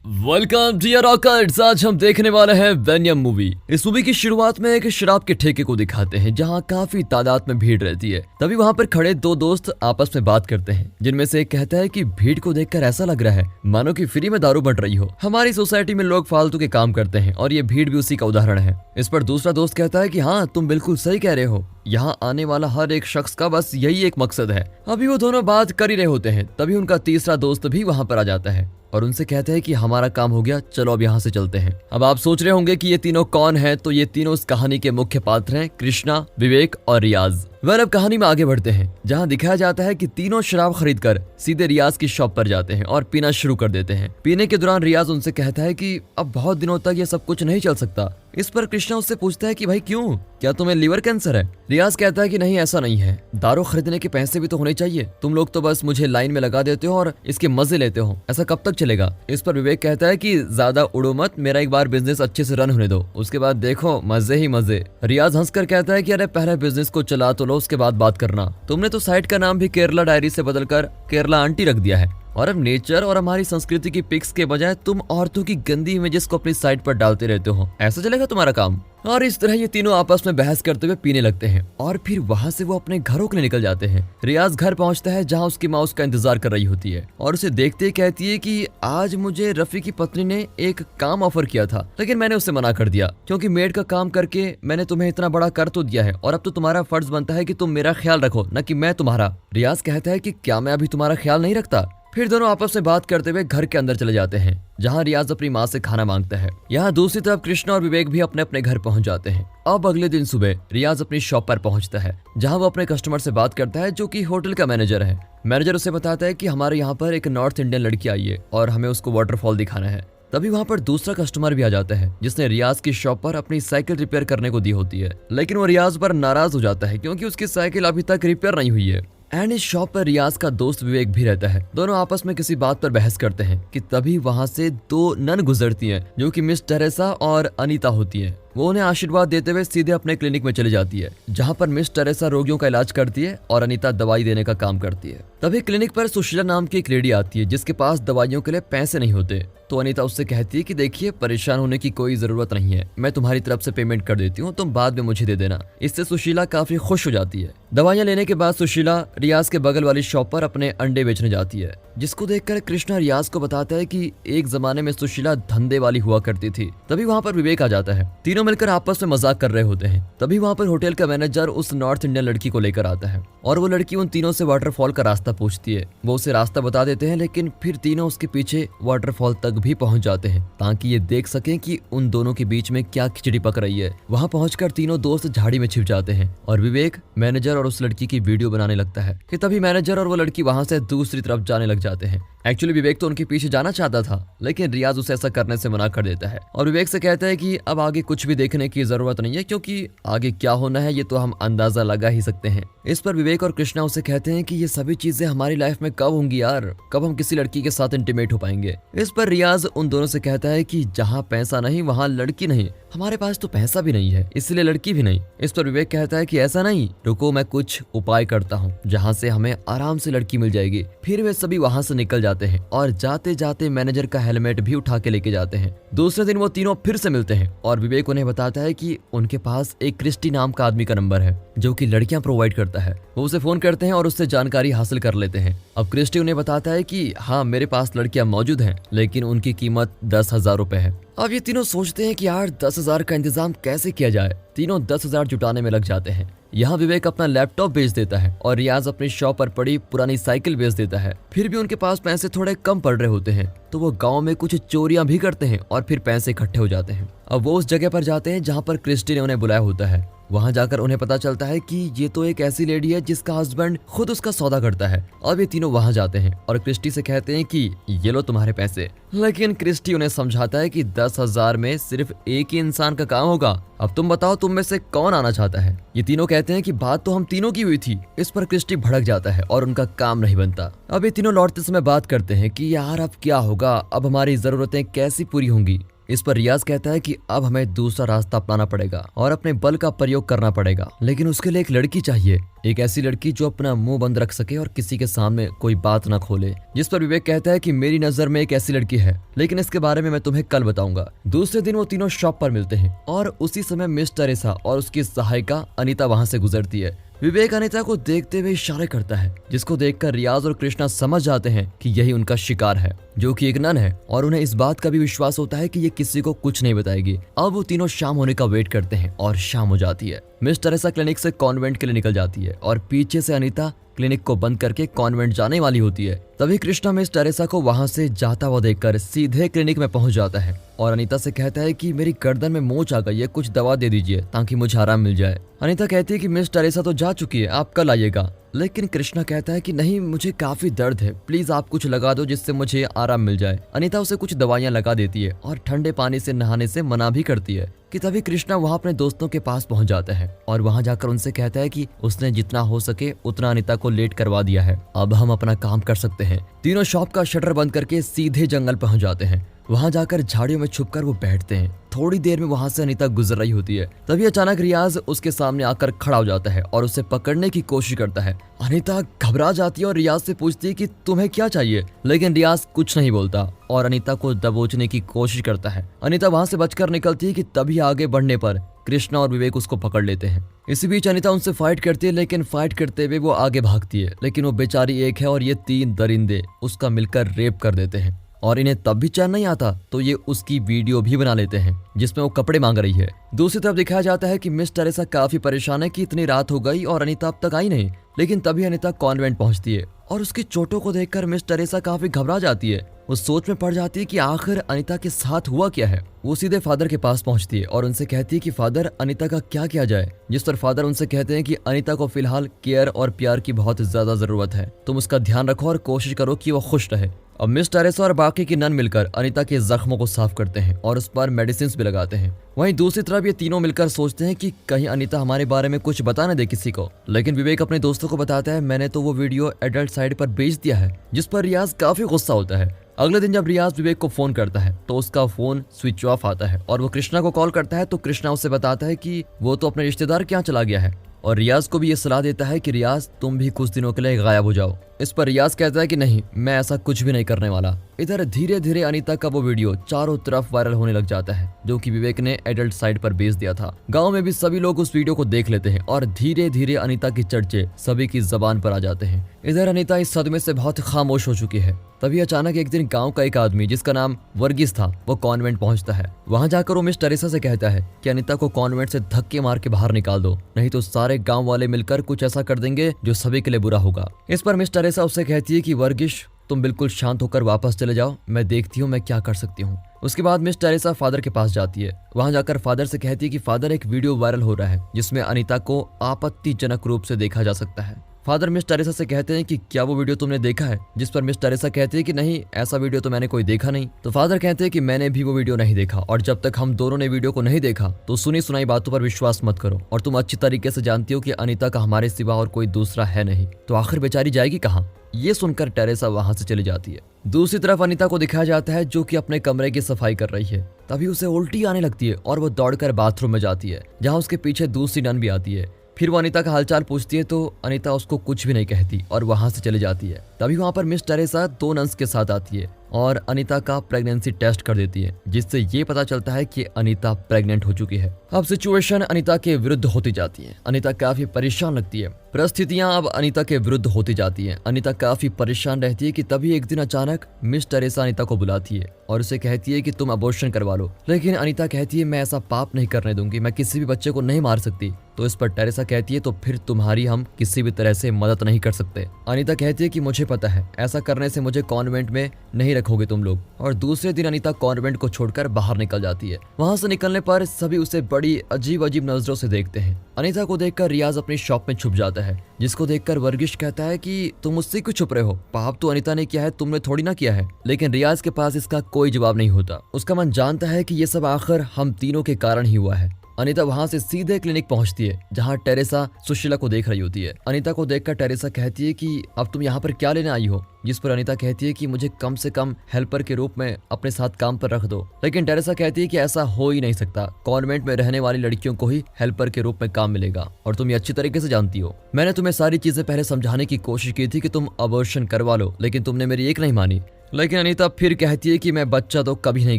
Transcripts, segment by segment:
Welcome dear rockers. आज हम देखने वाले हैं वेनयम मूवी। इस मूवी की शुरुआत में एक शराब के ठेके को दिखाते हैं जहां काफी तादाद में भीड़ रहती है। तभी वहां पर खड़े दो दोस्त आपस में बात करते हैं, जिनमें से एक कहता है कि भीड़ को देखकर ऐसा लग रहा है मानो कि फ्री में दारू बंट रही हो। हमारी सोसाइटी में लोग फालतू के काम करते हैं और ये भीड़ भी उसी का उदाहरण है। इस पर दूसरा दोस्त कहता है कि हाँ, तुम बिल्कुल सही कह रहे हो, यहाँ आने वाला हर एक शख्स का बस यही एक मकसद है। अभी वो दोनों बात कर ही रहे होते हैं, तभी उनका तीसरा दोस्त भी वहाँ पर आ जाता है और उनसे कहते हैं कि हमारा काम हो गया, चलो अब यहाँ से चलते हैं। अब आप सोच रहे होंगे कि ये तीनों कौन हैं, तो ये तीनों इस कहानी के मुख्य पात्र हैं, कृष्णा, विवेक और रियाज। वह अब कहानी में आगे बढ़ते हैं, जहाँ दिखाया जाता है कि तीनों शराब खरीदकर सीधे रियाज की शॉप पर जाते हैं और पीना शुरू कर देते हैं। पीने के दौरान रियाज उनसे कहता है कि अब बहुत दिनों तक ये सब कुछ नहीं चल सकता। इस पर कृष्णा उससे पूछता है कि भाई क्यों, क्या तुम्हें लीवर कैंसर है? रियाज कहता है कि नहीं, ऐसा नहीं है, दारू खरीदने के पैसे भी तो होने चाहिए, तुम लोग तो बस मुझे लाइन में लगा देते हो और इसके मजे लेते हो, ऐसा कब तक चलेगा? इस पर विवेक कहता है कि ज्यादा उड़ो मत, मेरा एक बार बिजनेस अच्छे से रन होने दो, उसके बाद देखो मजे ही मजे। रियाज हंसकर कहता है कि अरे पहले बिजनेस को चला तो लो, उसके बाद बात करना। तुमने तो साइट का नाम भी केरला डायरी से बदलकर केरला आंटी रख दिया है और अब नेचर और हमारी संस्कृति की पिक्स के बजाय तुम औरतों की गंदी इमेजेस को अपनी साइट पर डालते रहते हो, ऐसा चलेगा तुम्हारा काम? और इस तरह ये तीनों आपस में बहस करते हुए पीने लगते हैं और फिर वहाँ से वो अपने घरों के लिए निकल जाते हैं। रियाज घर पहुँचता है जहाँ उसकी माँ उसका इंतजार कर रही होती है और उसे देखते ही कहती है कि आज मुझे रफी की पत्नी ने एक काम ऑफर किया था, लेकिन मैंने उसे मना कर दिया क्योंकि मेड का काम करके मैंने तुम्हें इतना बड़ा कर तो दिया है और अब तो तुम्हारा फर्ज बनता है कि तुम मेरा ख्याल रखो, न कि मैं तुम्हारा। रियाज कहता है कि क्या मैं अभी तुम्हारा ख्याल नहीं रखता? फिर दोनों आपस में बात करते हुए घर के अंदर चले जाते हैं, जहां रियाज अपनी माँ से खाना मांगता है। यहाँ दूसरी तरफ कृष्णा और विवेक भी अपने अपने घर पहुंच जाते हैं। अब अगले दिन सुबह रियाज अपनी शॉप पर पहुंचता है, जहां वो अपने कस्टमर से बात करता है जो कि होटल का मैनेजर है। मैनेजर उसे बताता है कि हमारे यहाँ पर एक नॉर्थ इंडियन लड़की आई है और हमें उसको वाटरफॉल दिखाना है। तभी वहाँ पर दूसरा कस्टमर भी आ जाता है, जिसने रियाज की शॉप पर अपनी साइकिल रिपेयर करने को दी होती है, लेकिन वो रियाज पर नाराज हो जाता है क्योंकि उसकी साइकिल अभी तक रिपेयर नहीं हुई है। एंड इस शॉप पर रियाज का दोस्त विवेक भी रहता है। दोनों आपस में किसी बात पर बहस करते हैं कि तभी वहाँ से दो नन गुजरती हैं, जो कि मिस टेरेसा और अनीता होती हैं। वो उन्हें आशीर्वाद देते हुए सीधे अपने क्लिनिक में चली जाती है, जहाँ पर मिस टेरेसा रोगियों का इलाज करती है और अनीता दवाई देने का काम करती है। तभी क्लिनिक पर सुशीला नाम की एक लेडी आती है, जिसके पास दवाइयों के लिए पैसे नहीं होते। तो अनीता उससे कहती है कि देखिए, परेशान होने की कोई जरूरत नहीं है, मैं तुम्हारी तरफ से पेमेंट कर देती हूँ, तुम बाद में मुझे दे देना। इससे सुशीला काफी खुश हो जाती है। दवाइयाँ लेने के बाद सुशीला रियाज के बगल वाली शॉप पर अपने अंडे बेचने जाती है, जिसको देखकर कृष्णा रियाज को बताता है कि एक जमाने में सुशीला धंधे वाली हुआ करती थी। तभी वहाँ पर विवेक आ जाता है। तीनों मिलकर आपस में मजाक कर रहे होते हैं। तभी वहाँ पर होटल का मैनेजर उस नॉर्थ इंडियन लड़की को लेकर आता है और वो लड़की उन तीनों से वाटरफॉल का रास्ता पूछती है। वो उसे रास्ता बता देते हैं, लेकिन फिर तीनों उसके पीछे वाटरफॉल तक भी पहुंच जाते हैं ताकि ये देख सकें कि उन दोनों के बीच में क्या खिचड़ी पक रही है। वहाँ पहुंचकर तीनों दोस्त झाड़ी में छिप जाते हैं और विवेक मैनेजर और उस लड़की की वीडियो बनाने लगता है कि तभी मैनेजर और वो लड़की वहाँ से दूसरी तरफ जाने लग जाते हैं। एक्चुअली विवेक तो उनके पीछे जाना चाहता था, लेकिन रियाज उसे ऐसा करने से मना कर देता है और विवेक से कहता है कि अब आगे कुछ भी देखने की जरूरत नहीं है, क्योंकि आगे क्या होना है ये तो हम अंदाजा लगा ही सकते हैं। इस पर विवेक और कृष्णा उसे कहते हैं कि ये सभी चीजें हमारी लाइफ में कब होंगी यार, कब हम किसी लड़की के साथ इंटीमेट हो पाएंगे। इस पर रियाज उन दोनों से कहता है कि जहाँ पैसा नहीं वहाँ लड़की नहीं, हमारे पास तो पैसा भी नहीं है, इसलिए लड़की भी नहीं। इस पर विवेक कहता है कि ऐसा नहीं, रुको मैं कुछ उपाय करता हूँ जहाँ से हमें आराम से लड़की मिल जाएगी। फिर वे सभी वहाँ से निकल जाते हैं और जाते जाते मैनेजर का हेलमेट भी उठा के लेके जाते हैं। दूसरे दिन वो तीनों फिर से मिलते हैं और विवेक उन्हें बताता है कि उनके पास एक क्रिस्टी नाम का आदमी का नंबर है, जो कि लड़कियां प्रोवाइड करता है। वो उसे फोन करते हैं और उससे जानकारी हासिल कर लेते हैं। अब क्रिस्टी उन्हें बताता है कि हाँ, मेरे पास लड़कियां मौजूद हैं, लेकिन उनकी कीमत 10,000 रुपए है। अब ये तीनों सोचते हैं कि यार 10,000 का इंतजाम कैसे किया जाए। तीनों 10,000 जुटाने में लग जाते हैं। यहाँ विवेक अपना लैपटॉप बेच देता है और रियाज अपनी शॉप पर पड़ी पुरानी साइकिल बेच देता है। फिर भी उनके पास पैसे थोड़े कम पड़ रहे होते हैं, तो वो गांव में कुछ चोरियां भी करते हैं और फिर पैसे इकट्ठे हो जाते हैं। अब वो उस जगह पर जाते हैं जहाँ पर क्रिस्टी ने उन्हें बुलाया होता है। वहां जाकर उन्हें पता चलता है कि ये तो एक ऐसी लेडी है जिसका हस्बैंड खुद उसका सौदा करता है। अब ये तीनों वहां जाते हैं और क्रिस्टी से कहते हैं कि ये लो तुम्हारे पैसे, लेकिन क्रिस्टी उन्हें समझाता है कि 10,000 में सिर्फ एक ही इंसान का काम होगा, अब तुम बताओ तुम में से कौन आना चाहता है। ये तीनों कहते हैं कि बात तो हम तीनों की हुई थी। इस पर क्रिस्टी भड़क जाता है और उनका काम नहीं बनता। अब ये तीनों लौटते समय बात करते हैं कि यार अब क्या होगा, अब हमारी जरूरतें कैसी पूरी होंगी। इस पर रियाज कहता है कि अब हमें दूसरा रास्ता अपनाना पड़ेगा और अपने बल का प्रयोग करना पड़ेगा, लेकिन उसके लिए एक लड़की चाहिए, एक ऐसी लड़की जो अपना मुंह बंद रख सके और किसी के सामने कोई बात न खोले। जिस पर विवेक कहता है कि मेरी नजर में एक ऐसी लड़की है, लेकिन इसके बारे में मैं तुम्हें कल बताऊंगा। दूसरे दिन वो तीनों शॉप पर मिलते हैं और उसी समय मिस टेरेसा और उसकी सहायिका अनीता वहां से गुजरती है। विवेक अनीता को देखते हुए इशारे करता है, जिसको देखकर रियाज और कृष्णा समझ जाते हैं कि यही उनका शिकार है, जो कि एक नन है, और उन्हें इस बात का भी विश्वास होता है कि ये किसी को कुछ नहीं बताएगी। अब वो तीनों शाम होने का वेट करते हैं और शाम हो जाती है। मिस टेरेसा क्लिनिक से कॉन्वेंट के लिए निकल जाती है और पीछे से अनीता क्लिनिक को बंद करके कॉन्वेंट जाने वाली होती है। तभी कृष्णा मिस टेरेसा को वहां से जाता हुआ देखकर सीधे क्लिनिक में पहुंच जाता है और अनीता से कहता है कि मेरी गर्दन में मोच आ गई है, कुछ दवा दे दीजिए ताकि मुझे आराम मिल जाए। अनीता कहती है कि मिस टेरेसा तो जा चुकी है, आप कल आइएगा। लेकिन कृष्णा कहता है कि नहीं, मुझे काफी दर्द है, प्लीज आप कुछ लगा दो जिससे मुझे आराम मिल जाए। अनीता उसे कुछ दवाइयां लगा देती है और ठंडे पानी से नहाने से मना भी करती है कि तभी कृष्णा वहां अपने दोस्तों के पास पहुंच जाता है और वहां जाकर उनसे कहता है कि उसने जितना हो सके उतना अनीता को लेट करवा दिया है, अब हम अपना काम कर सकते हैं। तीनों शॉप का शटर बंद करके सीधे जंगल पहुंच जाते हैं। वहां जाकर झाड़ियों में छुपकर वो बैठते हैं। थोड़ी देर में वहां से अनीता गुजर रही होती है। तभी अचानक रियाज उसके सामने आकर खड़ा हो जाता है और उसे पकड़ने की कोशिश करता है। अनीता घबरा जाती है और रियाज से पूछती है कि तुम्हें क्या चाहिए, लेकिन रियाज कुछ नहीं बोलता और अनीता को दबोचने की कोशिश करता है। अनीता वहां से बचकर निकलती है कि तभी आगे बढ़ने पर कृष्णा और विवेक उसको पकड़ लेते हैं। इसी बीच अनीता उनसे फाइट करती है, लेकिन फाइट करते हुए वो आगे भागती है, लेकिन वो बेचारी एक है और ये तीन दरिंदे उसका मिलकर रेप कर देते हैं और इन्हें तब भी चैन नहीं आता तो ये उसकी वीडियो भी बना लेते हैं जिसमें वो कपड़े मांग रही है। दूसरी तरफ दिखाया जाता है कि मिस टेरेसा काफी परेशान है कि इतनी रात हो गई और अनीता अब तक आई नहीं, लेकिन तभी अनीता कॉन्वेंट पहुंचती है और उसकी चोटों को देखकर मिस टेरेसा काफी घबरा जाती है। वो सोच में पड़ जाती है कि आखिर अनीता के साथ हुआ क्या है। वो सीधे फादर के पास पहुंचती है और उनसे कहती है कि फादर, अनीता का क्या किया जाए। जिस पर फादर उनसे कहते हैं कि अनीता को फिलहाल केयर और प्यार की बहुत ज्यादा जरूरत है, तुम उसका ध्यान रखो और कोशिश करो कि वो खुश रहे। अब मिस टेरेसा और बाकी की नन मिलकर अनीता के जख्मों को साफ करते हैं और उस पर मेडिसिन भी लगाते हैं। वहीं दूसरी तरफ ये तीनों मिलकर सोचते हैं कि कहीं अनीता हमारे बारे में कुछ बता न दे किसी को, लेकिन विवेक अपने दोस्तों को बताता है मैंने तो वो वीडियो एडल्ट साइड पर भेज दिया है, जिस पर रियाज काफी गुस्सा होता है। अगले दिन जब रियाज विवेक को फोन करता है तो उसका फोन स्विच ऑफ आता है और वो कृष्णा को कॉल करता है तो कृष्णा उसे बताता है कि वो तो अपने रिश्तेदार के यहाँ चला गया है और रियाज को भी ये सलाह देता है कि रियाज तुम भी कुछ दिनों के लिए गायब हो जाओ। इस पर रियाज कहता है कि नहीं, मैं ऐसा कुछ भी नहीं करने वाला। इधर धीरे धीरे अनीता का वो वीडियो चारों तरफ वायरल होने लग जाता है जो कि विवेक ने एडल्ट साइट पर भेज दिया था। गांव में भी सभी लोग उस वीडियो को देख लेते हैं और धीरे धीरे अनीता की चर्चे सभी की जबान पर आ जाते हैं। इधर अनीता इस सदमे से बहुत खामोश हो चुकी है। तभी अचानक एक दिन गांव का एक आदमी जिसका नाम वर्गीस था वो कॉन्वेंट पहुंचता है। वहां जाकर वो मिस टेरेसा से कहता है कि अनीता को कॉन्वेंट से धक्के मार के बाहर निकाल दो, नहीं तो सारे गांव वाले मिलकर कुछ ऐसा कर देंगे जो सभी के लिए बुरा होगा। इस पर मिस टेरेसा उससे कहती है कि वर्गीस, तुम बिल्कुल शांत होकर वापस चले जाओ, मैं देखती हूँ मैं क्या कर सकती हूँ। उसके बाद मिस टेरेसा फादर के पास जाती है। वहां जाकर फादर से कहती है कि फादर, एक वीडियो वायरल हो रहा है जिसमें अनीता को आपत्तिजनक रूप से देखा जा सकता है। फादर मिस टेरेसा से कहते हैं कि क्या वो वीडियो तुमने देखा है, जिस पर मिस टेरेसा कहती है कि नहीं, ऐसा वीडियो तो मैंने कोई देखा नहीं। तो फादर कहते हैं कि मैंने भी वो वीडियो नहीं देखा और जब तक हम दोनों ने वीडियो को नहीं देखा तो सुनी सुनाई बातों पर विश्वास मत करो और तुम अच्छी तरीके से जानती हो कि अनीता का हमारे सिवा और कोई दूसरा है नहीं, तो आखिर बेचारी जाएगी कहाँ। ये सुनकर टेरेसा वहां से चली जाती है। दूसरी तरफ अनीता को दिखाया जाता है जो कि अपने कमरे की सफाई कर रही है। तभी उसे उल्टी आने लगती है और वो दौड़कर बाथरूम में जाती है जहाँ उसके पीछे दूसरी नन भी आती है। फिर वो अनीता का हालचाल पूछती है तो अनीता उसको कुछ भी नहीं कहती और वहां से चली जाती है। तभी वहां पर मिस टेरेसा दो नन्स के साथ आती है और अनीता का प्रेगनेंसी टेस्ट कर देती है, जिससे ये पता चलता है कि अनीता प्रेग्नेंट हो चुकी है। अब सिचुएशन अनीता के विरुद्ध होती जाती है। अनीता काफी परेशान लगती है। परिस्थितियां अब अनीता के विरुद्ध होती जाती हैं। अनीता काफी परेशान रहती है कि तभी एक दिन अचानक मिस टेरेसा अनीता को बुलाती है और उसे कहती है कि तुम अबॉर्शन करवा लो, लेकिन अनीता कहती है मैं ऐसा पाप नहीं करने दूंगी, मैं किसी भी बच्चे को नहीं मार सकती। तो इस पर टेरेसा कहती है तो फिर तुम्हारी हम किसी भी तरह से मदद नहीं कर सकते। अनीता कहती है कि मुझे पता है, ऐसा करने से मुझे कॉन्वेंट में नहीं रखोगे तुम लोग। और दूसरे दिन अनीता कॉन्वेंट को छोड़कर बाहर निकल जाती है। वहां से निकलने पर सभी उसे बड़ी अजीब अजीब नजरों से देखते हैं। अनीता को देखकर रियाज अपनी शॉप में छुप जाता है, जिसको देखकर वर्गीश कहता है कि तुम मुझसे क्यों छुप रहे हो, पाप तो अनीता ने किया है, तुमने थोड़ी ना किया है। लेकिन रियाज के पास इसका कोई जवाब नहीं होता। उसका मन जानता है कि ये सब आखिर हम तीनों के कारण ही हुआ है। अनीता वहाँ से सीधे क्लिनिक पहुँचती है जहाँ टेरेसा सुशीला को देख रही होती है। अनीता को देखकर टेरेसा कहती है कि अब तुम यहाँ पर क्या लेने आई हो, जिस पर अनीता कहती है कि मुझे कम से कम हेल्पर के रूप में अपने साथ काम पर रख दो। लेकिन टेरेसा कहती है कि ऐसा हो ही नहीं सकता, कॉन्वेंट में रहने वाली लड़कियों को ही हेल्पर के रूप में काम मिलेगा और तुम ये अच्छी तरीके से जानती हो। मैंने तुम्हें सारी चीजें पहले समझाने की कोशिश की थी कि तुम अबॉर्शन करवा लो, लेकिन तुमने मेरी एक नहीं मानी। लेकिन अनीता फिर कहती है कि मैं बच्चा तो कभी नहीं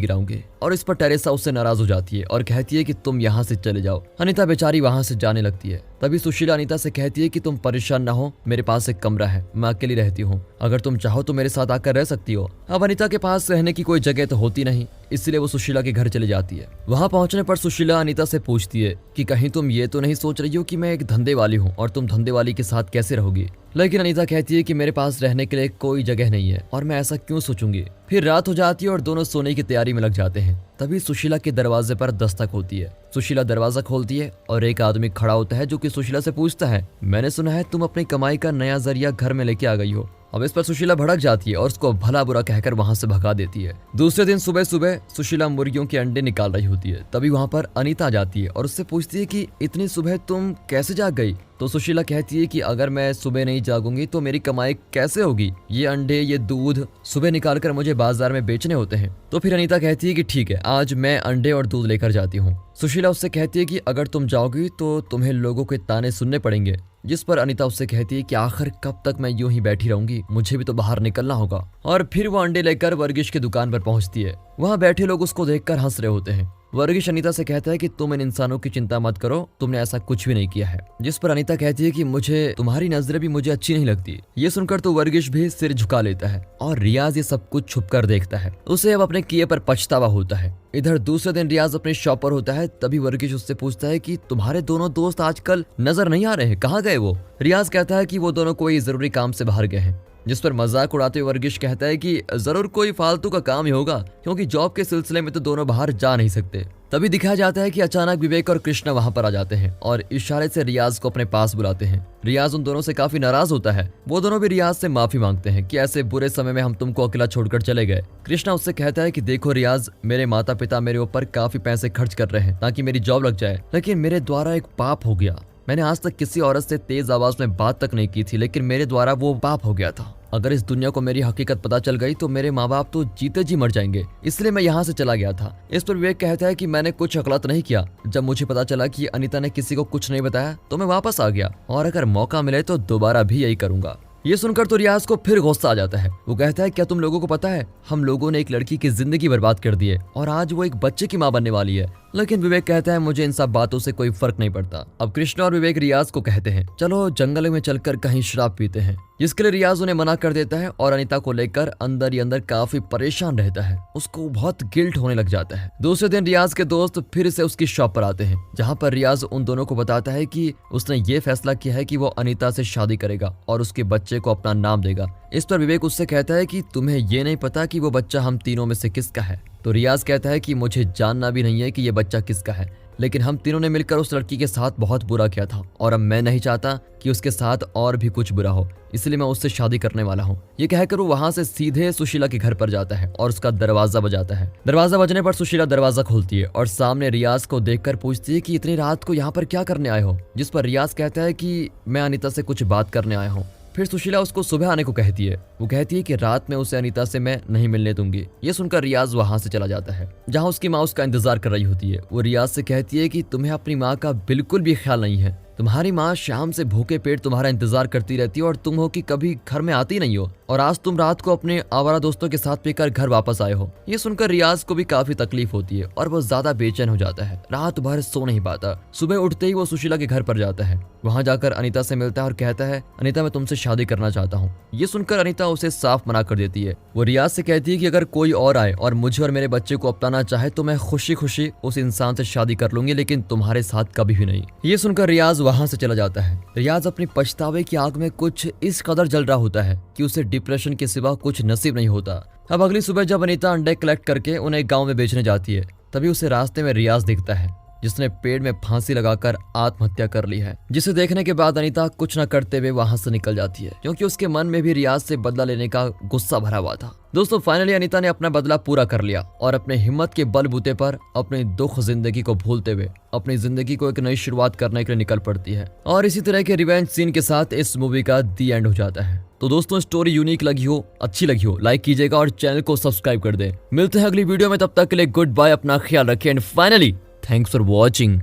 गिराऊंगी और इस पर टेरेसा उससे नाराज हो जाती है और कहती है कि तुम यहाँ से चले जाओ। अनीता बेचारी वहाँ से जाने लगती है। तभी सुशीला अनीता से कहती है कि तुम परेशान ना हो, मेरे पास एक कमरा है, मैं अकेली रहती हूँ, अगर तुम चाहो तो मेरे साथ आकर रह सकती हो। अब अनीता के पास रहने की कोई जगह तो होती नहीं, इसलिए वो सुशीला के घर चली जाती है। वहाँ पहुंचने पर सुशीला अनीता से पूछती है कि कहीं तुम ये तो नहीं सोच रही हो कि मैं एक धंधे वाली हूँ और तुम धंधे वाली के साथ कैसे रहोगी। लेकिन अनीता कहती है कि मेरे पास रहने के लिए कोई जगह नहीं है और मैं ऐसा क्यों सोचूंगी। फिर रात हो जाती है और दोनों सोने की तैयारी में लग जाते हैं। तभी सुशीला के दरवाजे पर दस्तक होती है। सुशीला दरवाजा खोलती है और एक आदमी खड़ा होता है जो कि सुशीला से पूछता है, मैंने सुना है तुम अपनी कमाई का नया जरिया घर में लेके आ गई हो। अब इस पर सुशीला भड़क जाती है और उसको भला बुरा कहकर वहां से भगा देती है। दूसरे दिन सुबह सुबह सुशीला मुर्गियों के अंडे निकाल रही होती है। तभी वहां पर अनीता आ जाती है और उससे पूछती है कि इतनी सुबह तुम कैसे जाग गई। तो सुशीला कहती है कि अगर मैं सुबह नहीं जागूंगी तो मेरी कमाई कैसे होगी, ये अंडे ये दूध सुबह निकाल कर मुझे बाजार में बेचने होते हैं। तो फिर अनीता कहती है कि ठीक है, आज मैं अंडे और दूध लेकर जाती हूँ। सुशीला उससे कहती है कि अगर तुम जाओगी तो तुम्हें लोगों के ताने सुनने पड़ेंगे, जिस पर अनीता उससे कहती है कि आखिर कब तक मैं यूं ही बैठी रहूंगी, मुझे भी तो बाहर निकलना होगा। और फिर वो अंडे लेकर वर्गीश की दुकान पर पहुंचती है। वहां बैठे लोग उसको देखकर हंस रहे होते हैं। वर्गीश अनीता से कहता है कि तुम इन इंसानों की चिंता मत करो, तुमने ऐसा कुछ भी नहीं किया है। जिस पर अनीता कहती है कि मुझे तुम्हारी नजरें भी मुझे अच्छी नहीं लगती। ये सुनकर तो वर्गीश भी सिर झुका लेता है और रियाज ये सब कुछ छुपकर देखता है। उसे अब अपने किए पर पछतावा होता है। इधर दूसरे दिन रियाज अपने शॉप पर होता है। तभी वर्गीश उससे पूछता है कि तुम्हारे दोनों दोस्त आजकल नजर नहीं आ रहे हैं, कहाँ गए वो। रियाज कहता है कि वो दोनों कोई जरूरी काम से बाहर गए हैं। जिस पर मजाक उड़ाते हुए वर्गीश कहता है कि जरूर कोई फालतू का काम ही होगा, क्योंकि जॉब के सिलसिले में तो दोनों बाहर जा नहीं सकते। तभी दिखाया जाता है कि अचानक विवेक और कृष्णा वहां पर आ जाते हैं और इशारे से रियाज को अपने पास बुलाते हैं। रियाज उन दोनों से काफी नाराज होता है। वो दोनों भी रियाज से माफी मांगते हैं कि ऐसे बुरे समय में हम तुमको अकेला छोड़कर चले गए। कृष्णा उससे कहता है कि देखो रियाज, मेरे माता पिता मेरे ऊपर काफी पैसे खर्च कर रहे हैं ताकि मेरी जॉब लग जाए, लेकिन मेरे द्वारा एक पाप हो गया। मैंने आज तक किसी औरत से तेज आवाज में बात तक नहीं की थी, लेकिन मेरे द्वारा वो पाप हो गया था। अगर इस दुनिया को मेरी हकीकत पता चल गई तो मेरे माँ बाप तो जीते जी मर जाएंगे, इसलिए मैं यहाँ से चला गया था। इस पर विवेक कहता है कि मैंने कुछ गलत नहीं किया। जब मुझे पता चला कि अनीता ने किसी को कुछ नहीं बताया तो मैं वापस आ गया और अगर मौका मिले तो दोबारा भी यही करूंगा। ये सुनकर तो रियाज को फिर गुस्सा आ जाता है। वो कहता है क्या तुम लोगों को पता है, हम लोगों ने एक लड़की की जिंदगी बर्बाद कर दी है और आज वो एक बच्चे की माँ बनने वाली है। लेकिन विवेक कहता है मुझे इन सब बातों से कोई फर्क नहीं पड़ता। अब कृष्णा और विवेक रियाज को कहते हैं चलो जंगल में चलकर कहीं शराब पीते हैं, जिसके लिए रियाज उन्हें मना कर देता है और अनीता को लेकर अंदर ही अंदर काफी परेशान रहता है। उसको बहुत गिल्ट होने लग जाता है। दूसरे दिन रियाज के दोस्त फिर से उसकी शॉप पर आते हैं, जहाँ पर रियाज उन दोनों को बताता है कि उसने ये फैसला किया है कि वो अनीता से शादी करेगा और उसके बच्चे को अपना नाम देगा। इस पर विवेक उससे कहता है कि तुम्हें ये नहीं पता कि वो बच्चा हम तीनों में से किसका है। तो रियाज कहता है कि मुझे जानना भी नहीं है कि ये बच्चा किसका है, लेकिन हम तीनों ने मिलकर उस लड़की के साथ बहुत बुरा किया था और अब मैं नहीं चाहता कि उसके साथ और भी कुछ बुरा हो, इसलिए मैं उससे शादी करने वाला हूँ। ये कहकर वो वहाँ से सीधे सुशीला के घर पर जाता है और उसका दरवाजा बजाता है। दरवाजा बजने पर सुशीला दरवाजा खोलती है और सामने रियाज को देखकर पूछती है कि इतनी रात को यहाँ पर क्या करने आए हो। जिस पर रियाज कहता है कि मैं अनीता से कुछ बात करने आया हूँ। फिर सुशीला उसको सुबह आने को कहती है। वो कहती है कि रात में उसे अनीता से मैं नहीं मिलने दूंगी। ये सुनकर रियाज वहां से चला जाता है, जहां उसकी माँ उसका इंतजार कर रही होती है। वो रियाज से कहती है कि तुम्हें अपनी माँ का बिल्कुल भी ख्याल नहीं है। तुम्हारी माँ शाम से भूखे पेट तुम्हारा इंतजार करती रहती है और तुम हो कि कभी घर में आती नहीं हो, और आज तुम रात को अपने आवारा दोस्तों के साथ पीकर घर वापस आए हो। ये सुनकर रियाज को भी काफी तकलीफ होती है और वो ज्यादा बेचैन हो जाता है। रात भर सो नहीं पाता। सुबह उठते ही वो सुशीला के घर पर जाता है। वहां जाकर अनीता से मिलता है और कहता है अनीता मैं तुमसे शादी करना चाहता हूँ। ये सुनकर अनीता उसे साफ मना कर देती है। वो रियाज से कहती है कि अगर कोई और आए और मुझे और मेरे बच्चे को अपनाना चाहे तो मैं खुशी खुशी उस इंसान से शादी कर लूंगी, लेकिन तुम्हारे साथ कभी भी नहीं। ये सुनकर रियाज वहां से चला जाता है। रियाज अपनी पछतावे की आग में कुछ इस कदर जल रहा होता है कि उसे डिप्रेशन के सिवा कुछ नसीब नहीं होता। अब अगली सुबह जब अनीता अंडे कलेक्ट करके उन्हें गांव में बेचने जाती है, तभी उसे रास्ते में रियाज दिखता है। जिसने पेड़ में फांसी लगाकर आत्महत्या कर ली है, जिसे देखने के बाद अनीता कुछ न करते हुए वहां से निकल जाती है, क्योंकि उसके मन में भी रियाज से बदला लेने का गुस्सा भरा हुआ था। दोस्तों फाइनली अनीता ने अपना बदला पूरा कर लिया और अपने हिम्मत के बलबूते पर अपनी दुख जिंदगी को भूलते हुए अपनी जिंदगी को एक नई शुरुआत करने के लिए निकल पड़ती है। और इसी तरह के रिवेंज सीन के साथ इस मूवी का दी एंड हो जाता है। तो दोस्तों स्टोरी यूनिक लगी हो, अच्छी लगी हो, लाइक कीजिएगा और चैनल को सब्सक्राइब कर दें। मिलते हैं अगली वीडियो में, तब तक के लिए गुड बाय, अपना ख्याल रखिए and finally thanks for watching.